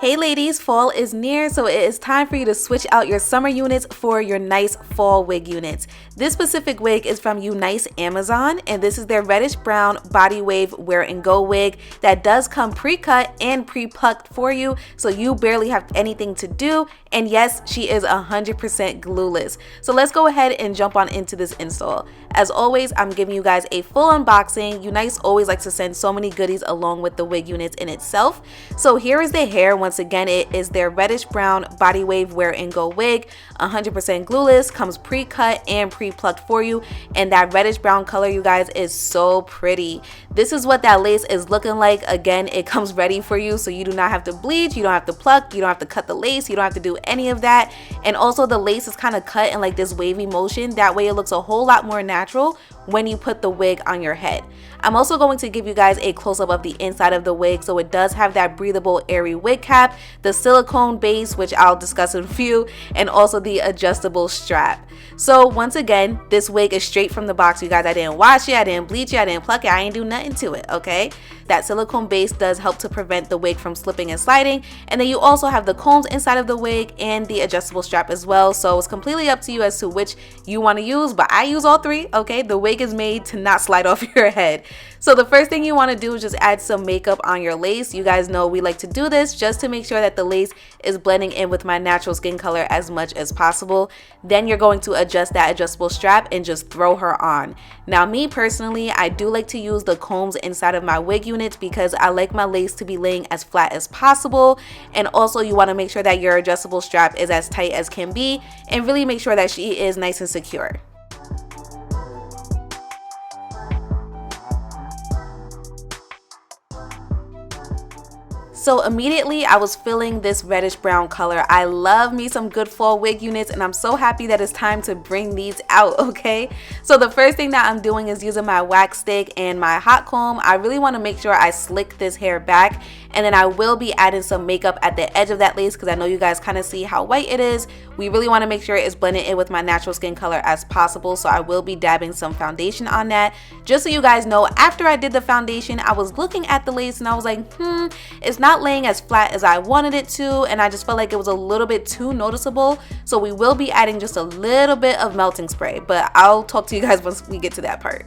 Hey ladies, fall is near, so it is time for you to switch out your summer units for your nice fall wig units. This specific wig is from Unice Amazon, and this is their reddish brown body wave wear and go wig that does come pre-cut and pre-plucked for you, so you barely have anything to do. And yes, she is 100% glueless. So let's go ahead and jump on into this install. As always, I'm giving you guys a full unboxing. Unice always likes to send so many goodies along with the wig units in itself. So here is the hair. Once again, it is their reddish brown body wave wear and go wig, 100% glueless, comes pre-cut and pre-plucked for you, and that reddish brown color, you guys, is so pretty. This is what that lace is looking like. Again, it comes ready for you, so you do not have to bleach, you don't have to pluck, you don't have to cut the lace, you don't have to do any of that. And also the lace is kind of cut in like this wavy motion, that way it looks a whole lot more natural when you put the wig on your head. I'm also going to give you guys a close-up of the inside of the wig. So it does have that breathable, airy wig cap, the silicone base, which I'll discuss in a few, and also the adjustable strap. So once again, this wig is straight from the box, you guys. I didn't wash it, I didn't bleach it, I didn't pluck it, I ain't do nothing to it, okay? That silicone base does help to prevent the wig from slipping and sliding. And then you also have the combs inside of the wig and the adjustable strap as well. So it's completely up to you as to which you want to use, but I use all three, okay? The wig is made to not slide off your head. So the first thing you want to do is just add some makeup on your lace. You guys know we like to do this just to make sure that the lace is blending in with my natural skin color as much as possible. Then you're going to adjust that adjustable strap and just throw her on. Now me personally, I do like to use the combs inside of my wig units because I like my lace to be laying as flat as possible. And also you want to make sure that your adjustable strap is as tight as can be and really make sure that she is nice and secure. So immediately I was feeling this reddish brown color. I love me some good fall wig units, and I'm so happy that it's time to bring these out, okay? So the first thing that I'm doing is using my wax stick and my hot comb. I really want to make sure I slick this hair back, and then I will be adding some makeup at the edge of that lace because I know you guys kind of see how white it is. We really want to make sure it's blended in with my natural skin color as possible, so I will be dabbing some foundation on that. Just so you guys know, after I did the foundation, I was looking at the lace and I was like, it's not laying as flat as I wanted it to, and I just felt like it was a little bit too noticeable. So we will be adding just a little bit of melting spray, but I'll talk to you guys once we get to that part.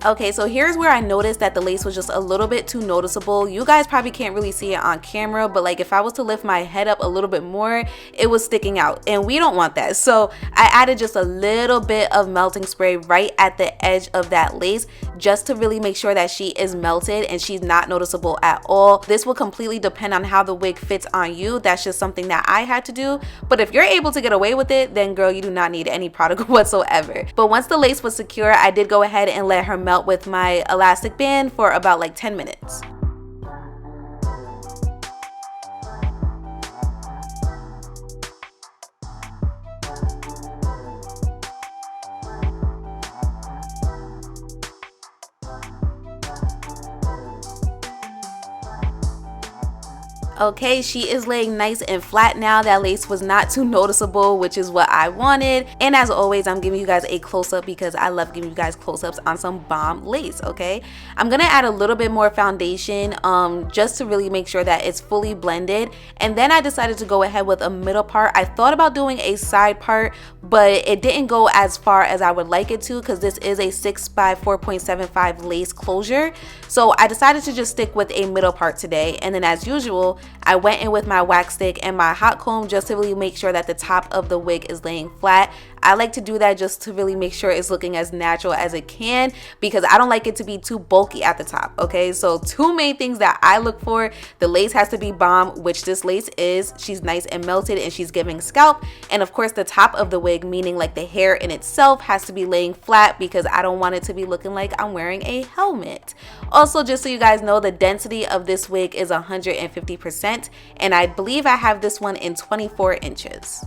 Okay, so here's where I noticed that the lace was just a little bit too noticeable. You guys probably can't really see it on camera, but like if I was to lift my head up a little bit more, it was sticking out, and we don't want that. So I added just a little bit of melting spray right at the edge of that lace just to really make sure that she is melted and she's not noticeable at all. This will completely depend on how the wig fits on you. That's just something that I had to do. But if you're able to get away with it, then girl, you do not need any product whatsoever. But once the lace was secure, I did go ahead and let her melt with my elastic band for about like 10 minutes. Okay, she is laying nice and flat now. That lace was not too noticeable, which is what I wanted. And as always, I'm giving you guys a close-up because I love giving you guys close-ups on some bomb lace, okay? I'm gonna add a little bit more foundation just to really make sure that it's fully blended. And then I decided to go ahead with a middle part. I thought about doing a side part, but it didn't go as far as I would like it to because this is a 6 by 4.75 lace closure. So I decided to just stick with a middle part today. And then as usual, I went in with my wax stick and my hot comb just to really make sure that the top of the wig is laying flat. I like to do that just to really make sure it's looking as natural as it can because I don't like it to be too bulky at the top, okay? So two main things that I look for: the lace has to be bomb, which this lace is. She's nice and melted and she's giving scalp. And of course the top of the wig, meaning like the hair in itself, has to be laying flat because I don't want it to be looking like I'm wearing a helmet. Also, just so you guys know, the density of this wig is 150%, and I believe I have this one in 24 inches.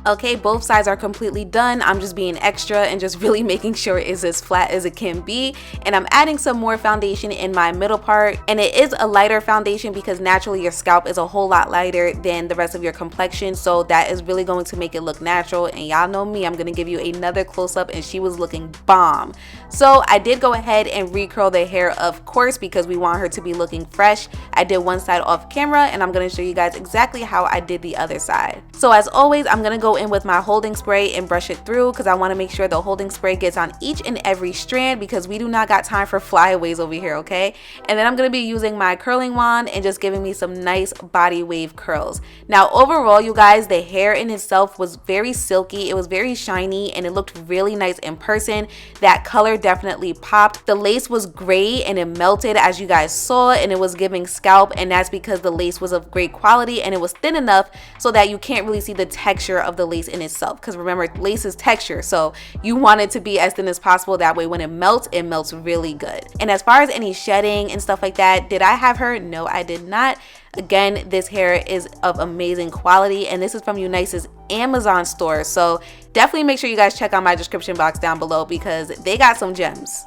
Okay, both sides are completely done. I'm just being extra and just really making sure it's as flat as it can be. And I'm adding some more foundation in my middle part. And it is a lighter foundation because naturally your scalp is a whole lot lighter than the rest of your complexion. So that is really going to make it look natural. And y'all know me, I'm gonna give you another close-up, and she was looking bomb. So I did go ahead and recurl the hair, of course, because we want her to be looking fresh. I did one side off camera, and I'm gonna show you guys exactly how I did the other side. So as always, I'm gonna go in with my holding spray and brush it through because I want to make sure the holding spray gets on each and every strand because we do not got time for flyaways over here, okay? And then I'm going to be using my curling wand and just giving me some nice body wave curls. Now overall, you guys, the hair in itself was very silky, it was very shiny, and it looked really nice in person. That color definitely popped. The lace was gray and it melted, as you guys saw, and it was giving scalp, and that's because the lace was of great quality and it was thin enough so that you can't really see the texture of the lace in itself, because remember, lace is texture, so you want it to be as thin as possible. That way when it melts really good. And as far as any shedding and stuff like that, did I have her? No, I did not. Again, this hair is of amazing quality, and this is from Unice's Amazon store, so definitely make sure you guys check out my description box down below because they got some gems.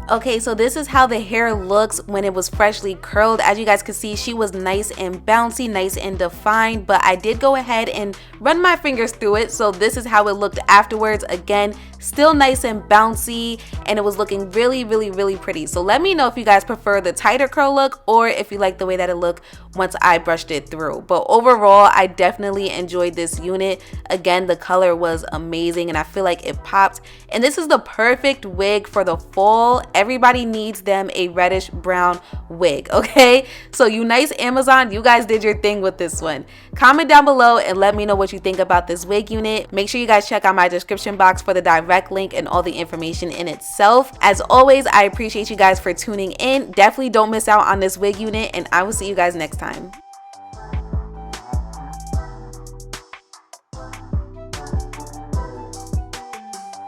Okay, so this is how the hair looks when it was freshly curled. As you guys can see, she was nice and bouncy, nice and defined, but I did go ahead and run my fingers through it, so this is how it looked afterwards. Again, still nice and bouncy, and it was looking really pretty. So let me know if you guys prefer the tighter curl look or if you like the way that it looked once I brushed it through. But overall, I definitely enjoyed this unit. Again, the color was amazing and I feel like it popped, and this is the perfect wig for the fall. Everybody needs them a reddish brown wig, okay? So Unice Amazon, you guys did your thing with this one. Comment down below and let me know what you think about this wig unit. Make sure you guys check out my description box for the direct link and all the information in itself. As always, I appreciate you guys for tuning in. Definitely don't miss out on this wig unit, and I will see you guys next time.